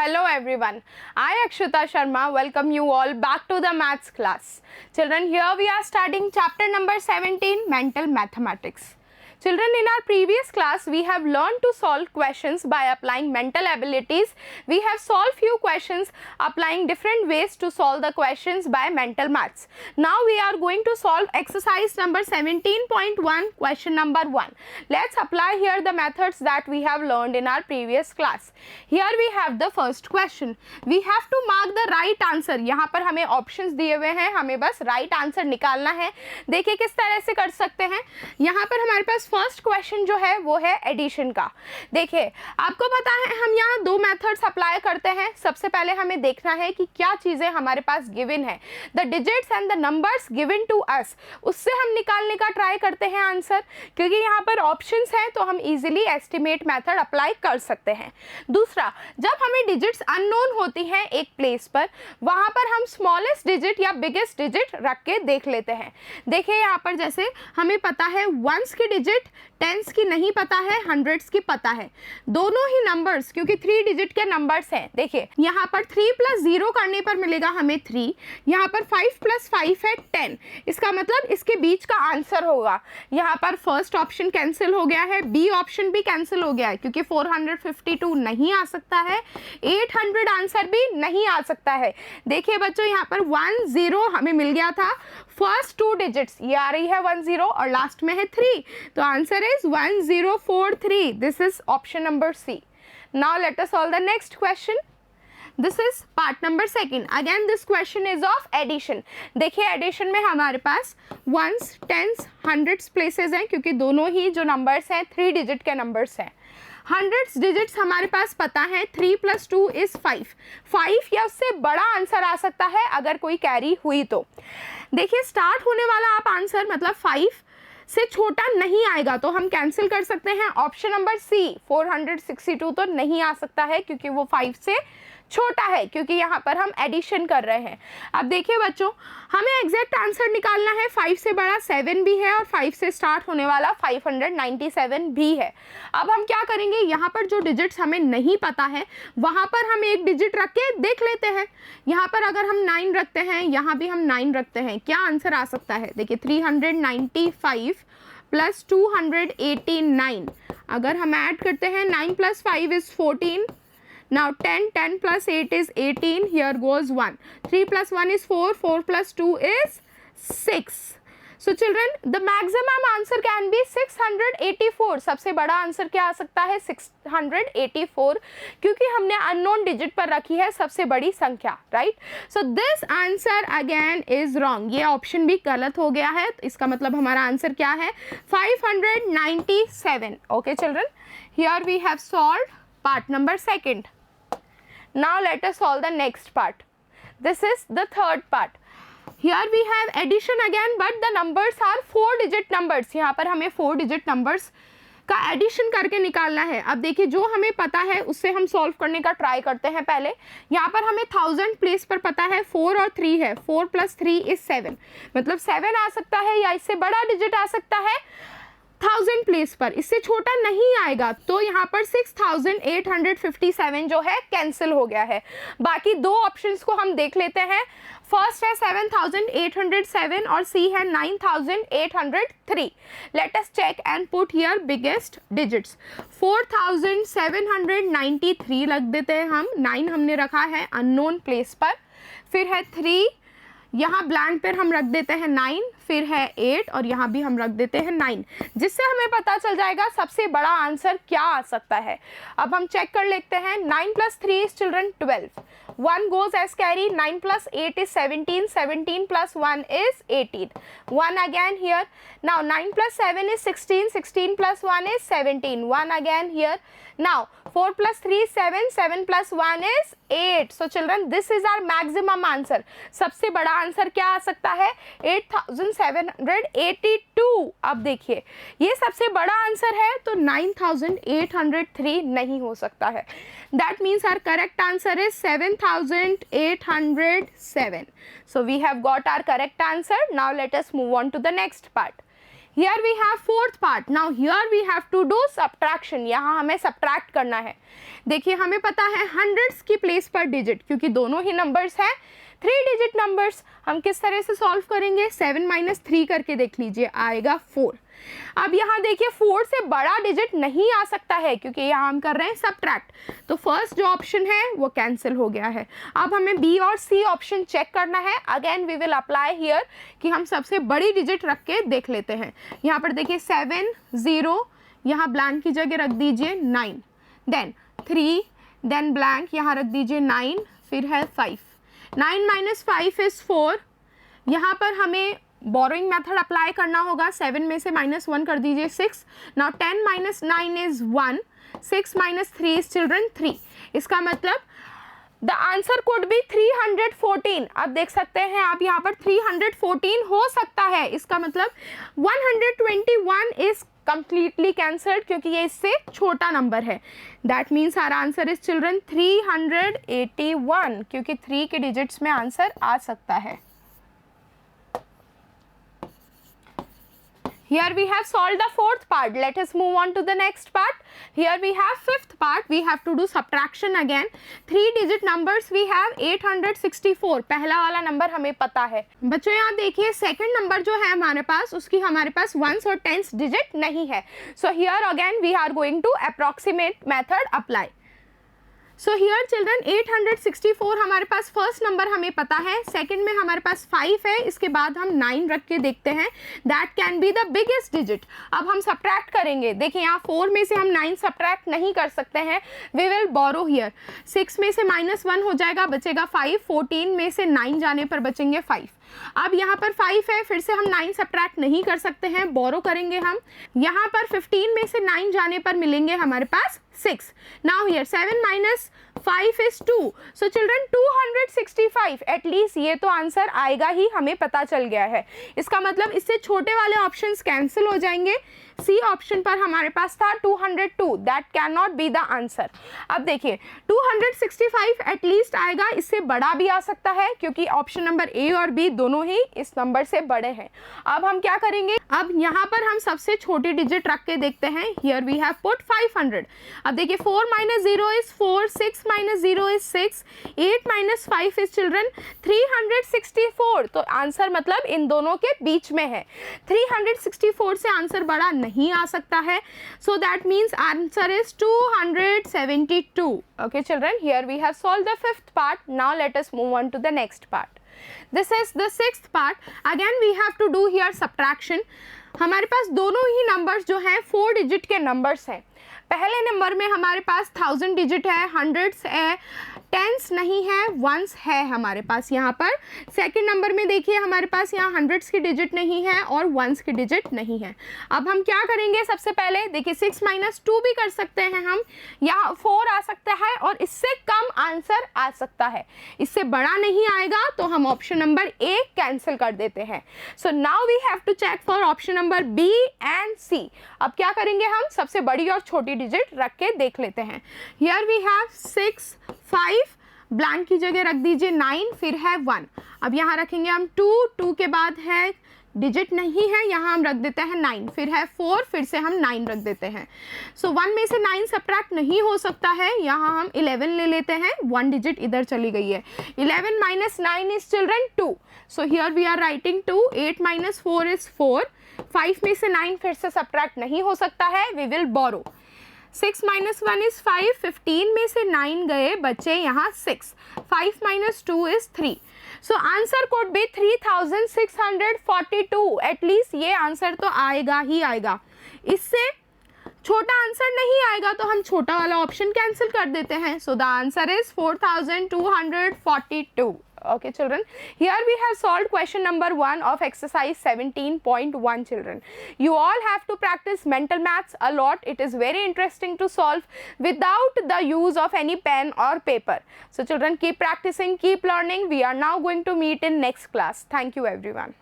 Hello everyone, I Akshita Sharma welcome you all back to the maths class. Children, here we are starting chapter number 17, Mental Mathematics. Children, in our previous class, we have learned to solve questions by applying mental abilities. We have solved few questions applying different ways to solve the questions by mental maths. Now we are going to solve exercise number 17.1, question number 1. Let's apply here the methods that we have learned in our previous class. Here we have the first question. We have to mark the right answer. यहाँ पर हमें options दिए हुए हैं, हमें बस right answer निकालना है. देखिए किस तरह से कर सकते हैं. यहाँ पर हमारे पास फर्स्ट क्वेश्चन जो है वो है एडिशन का. देखिए आपको पता है हम यहाँ दो मेथड्स अप्लाई करते हैं. सबसे पहले हमें देखना है कि क्या चीज़ें हमारे पास गिवन है. The digits and the numbers given to us, उससे हम निकालने का ट्राई करते हैं आंसर, क्योंकि यहाँ पर ऑप्शंस हैं तो हम इजीली एस्टिमेट मेथड अप्लाई कर सकते हैं. दूसरा, जब हमें डिजिट्स अननोन होती हैं एक प्लेस पर, वहाँ पर हम स्मॉलेस्ट डिजिट या बिगेस्ट डिजिट रख के देख लेते हैं. देखिए यहाँ पर जैसे हमें पता है वंस की डिजिट, टेंस की नहीं पता है, हंड्रेड्स की पता है. दोनों ही नंबर्स क्योंकि 3 डिजिट के नंबर्स हैं. देखिए यहाँ पर 3 + 0 करने पर मिलेगा हमें 3. यहाँ पर 5 + 5 है 10. इसका मतलब इसके बीच का आंसर होगा. यहाँ पर फर्स्ट ऑप्शन कैंसिल हो गया है, बी ऑप्शन भी कैंसिल हो गया है क्योंकि 452 नहीं आ सकता है, 800 आंसर भी नहीं आ सकता है. देखिए बच्चों यहाँ पर 1 0 हमें मिल गया था. फर्स्ट 2 डिजिट्स ये आ रही है 1 0 और लास्ट में है 3, तो answer is 1043. This is option number C. Now let us solve the next question. This is part number second. Again this question is of addition. देखिए एडिशन में हमारे पास वंस, टेंस, हंड्रेड्स प्लेसेस हैं क्योंकि दोनों ही जो नंबर्स हैं 3 digit के नंबर्स हैं. हंड्रेड्स डिजिट्स हमारे पास पता है 3 + 2 इज 5. 5 या उससे बड़ा आंसर आ सकता है अगर कोई कैरी हुई तो. देखिए स्टार्ट होने वाला आप आंसर मतलब 5 से छोटा नहीं आएगा तो हम कैंसिल कर सकते हैं. ऑप्शन नंबर सी 462 तो नहीं आ सकता है क्योंकि वो 5 से छोटा है, क्योंकि यहाँ पर हम एडिशन कर रहे हैं. अब देखिए बच्चों हमें एग्जैक्ट आंसर निकालना है. 5 से बड़ा 7 भी है और 5 से स्टार्ट होने वाला 597 भी है. अब हम क्या करेंगे, यहाँ पर जो डिजिट्स हमें नहीं पता है वहाँ पर हम एक डिजिट रख के देख लेते हैं. यहाँ पर अगर हम 9 रखते हैं, यहाँ भी हम 9 रखते हैं, क्या आंसर आ सकता है. देखिए 395 + 289. अगर हम ऐड करते हैं 9 + 5 is 14. Now 10 + 8 is 18. Here goes 1. 3 + 1 is 4. 4 + 2 is 6. So children, the maximum answer can be 684. सबसे बड़ा आंसर क्या आ सकता है 684, क्योंकि हमने अननोन डिजिट पर रखी है सबसे बड़ी संख्या, right. So this answer again is wrong. ये ऑप्शन भी गलत हो गया है. तो इसका मतलब हमारा आंसर क्या है 597. Okay children, here we have solved part number second. Now let us solve the next part. This is the third part. Here we have addition again, but the numbers are 4 digit numbers. यहाँ पर हमें 4 digit numbers का addition करके निकालना है. अब देखिए जो हमें पता है उससे हम सॉल्व करने का ट्राई करते हैं. पहले यहाँ पर हमें 1000 प्लेस पर पता है 4 और 3 है. 4 + 3 इज 7, मतलब 7 आ सकता है या इससे बड़ा डिजिट आ सकता है 1000 प्लेस पर, इससे छोटा नहीं आएगा. तो यहाँ पर 6857 जो है कैंसिल हो गया है. बाकी दो ऑप्शंस को हम देख लेते हैं. फर्स्ट है 7807 और सी है 9803. Let us check and put here biggest digits. 4793 रख देते हैं हम. 9 हमने रखा है अननोन प्लेस पर, फिर है 3, यहाँ ब्लैंक पर हम रख देते हैं 9, फिर है 8 और यहाँ भी हम रख देते हैं 9, जिससे हमें पता चल जाएगा सबसे बड़ा आंसर क्या आ सकता है. अब हम चेक कर लेते हैं. 9 + 3 is children 12. 1 goes as carry. 9 + 8 is 17. 17 + 1 is 18. 1 again here. Now 9 + 7 is 16. 16 + 1 is 17. 1 again here. Now 4 + 3 is 7. 7 + 1 is 8. So children, this is our maximum answer. सबसे बड़ा आंसर क्या आ सकता है 8782. अब देखिए ये सबसे बड़ा आंसर है तो 9803 नहीं हो सकता है. That means our correct answer is 7807. So we have got our correct answer. Now let us move on to the next part. Here we have fourth part. Now here we have to do subtraction. यहाँ हमें subtract करना है. देखिए हमें पता है hundreds की place पर डिजिट, क्योंकि दोनों ही नंबर्स हैं 3 डिजिट नंबर्स. हम किस तरह से सॉल्व करेंगे? 7 - 3 करके देख लीजिए, आएगा 4. अब यहाँ देखिए 4 से बड़ा डिजिट नहीं आ सकता है, क्योंकि यहाँ हम कर रहे हैं सब्ट्रैक्ट. तो फर्स्ट जो ऑप्शन है वो कैंसिल हो गया है. अब हमें बी और सी ऑप्शन चेक करना है. Again we will apply here कि हम सबसे बड़ी डिजिट रख के देख लेते हैं. यहाँ पर देखिए 7 0, यहाँ ब्लैंक की जगह रख दीजिए 9, देन 3, देन ब्लैंक यहाँ रख दीजिए 9, फिर है 5. 9 - 5 इज़ 4. यहाँ पर हमें बोरोइंग मेथड अप्लाई करना होगा. 7 में से -1 कर दीजिए 6. Now 10 - 9 is 1. 6 - 3 is children 3. इसका मतलब द आंसर कुड बी 314. अब देख सकते हैं आप यहाँ पर 314 हो सकता है. इसका मतलब 121 इज completely cancelled, क्योंकि ये इससे छोटा नंबर है. That means our answer is children 381, क्योंकि 3 के डिजिट्स में आंसर आ सकता है. Here we have solved the fourth part. Let us move on to the next part. Here we have fifth part. We have to do subtraction again. 3 digit numbers we have 864. पहला वाला number हमें पता है. बच्चों यहाँ देखिए second number जो है हमारे पास, उसकी हमारे पास वंस और टेंस डिजिट नहीं है. So here again we are going to approximate method apply. So here children 864 हमारे पास फर्स्ट नंबर हमें पता है. सेकंड में हमारे पास 5 है. इसके बाद हम 9 रख के देखते हैं. That can be the biggest digit. अब हम सब्ट्रैक्ट करेंगे. देखिए यहाँ 4 में से हम 9 सब्ट्रैक्ट नहीं कर सकते हैं. We will borrow here. 6 में से -1 हो जाएगा, बचेगा 5. 14 में से 9 जाने पर बचेंगे 5. अब यहाँ पर 5 है, फिर से हम 9 सब्ट्रैक्ट नहीं कर सकते हैं, बोरो करेंगे हम. यहाँ पर 15 में से 9 जाने पर मिलेंगे हमारे पास 6. Now here 7 - 5 is 2. So children 265. At least ये तो आंसर आएगा ही, हमें पता चल गया है. इसका मतलब इससे छोटे वाले ऑप्शंस कैंसिल हो जाएंगे. सी ऑप्शन पर हमारे पास था 202. That can not be the answer. अब देखिए 265 एटलीस्ट आएगा, इससे बड़ा भी आ सकता है, क्योंकि ऑप्शन नंबर ए और बी दोनों ही इस नंबर से बड़े हैं. अब हम क्या करेंगे? अब यहाँ पर हम सबसे छोटी डिजिट रख के देखते हैं. Here we have put 500. अब देखिए 4 - 0 इज 4. 6 - 0 इज 6. 8 - 5 is children 364. तो आंसर मतलब इन दोनों के बीच में है. 364 से आंसर बड़ा नहीं आ सकता है. So that means answer is 272. Okay children, here we have solved the fifth part. Now let us move on to the next part. This is the sixth part. Again we have to do here subtraction. हमारे पास दोनों ही numbers जो हैं 4 digit के numbers हैं. पहले number में हमारे पास 1000 digit है, हंड्रेड्स है, टेंस नहीं है, वंस है हमारे पास यहाँ पर. सेकंड नंबर में देखिए हमारे पास यहाँ हंड्रेड्स की डिजिट नहीं है और वंस की डिजिट नहीं है. अब हम क्या करेंगे? सबसे पहले देखिए 6 - 2 भी कर सकते हैं हम. यहाँ 4 आ सकता है और इससे कम आंसर आ सकता है. इससे बड़ा नहीं आएगा तो हम ऑप्शन नंबर ए कैंसिल कर देते हैं. So now we have to check for option number B and C. अब क्या करेंगे? हम सबसे बड़ी और छोटी डिजिट रख के देख लेते हैं. हियर वी हैव 6 5, ब्लैंक की जगह रख दीजिए 9, फिर है 1. अब यहाँ रखेंगे हम 2 के बाद है डिजिट नहीं है, यहाँ हम रख देते हैं 9, फिर है 4, फिर से हम 9 रख देते हैं. सो 1 में से 9 सब्ट्रैक्ट नहीं हो सकता है. यहाँ हम 11 ले लेते हैं, 1 डिजिट इधर चली गई है. 11 - 9 is children 2. So here we are writing 2. 8 - 4 is 4. 5 में से 9 फिर से सब्ट्रैक्ट नहीं हो सकता है. We will borrow. 6 - 1 इज 5. 15 में से 9 गए, बचे यहाँ 6. 5 - 2 is 3. So answer code B 3642. At least ये आंसर तो आएगा ही आएगा. इससे छोटा आंसर नहीं आएगा तो हम छोटा वाला ऑप्शन कैंसिल कर देते हैं. So the answer is 4242. Okay children, here we have solved question number 1 of exercise 17.1 children. You all have to practice mental maths a lot. It is very interesting to solve without the use of any pen or paper. So children, keep practicing, keep learning. We are now going to meet in next class. Thank you everyone.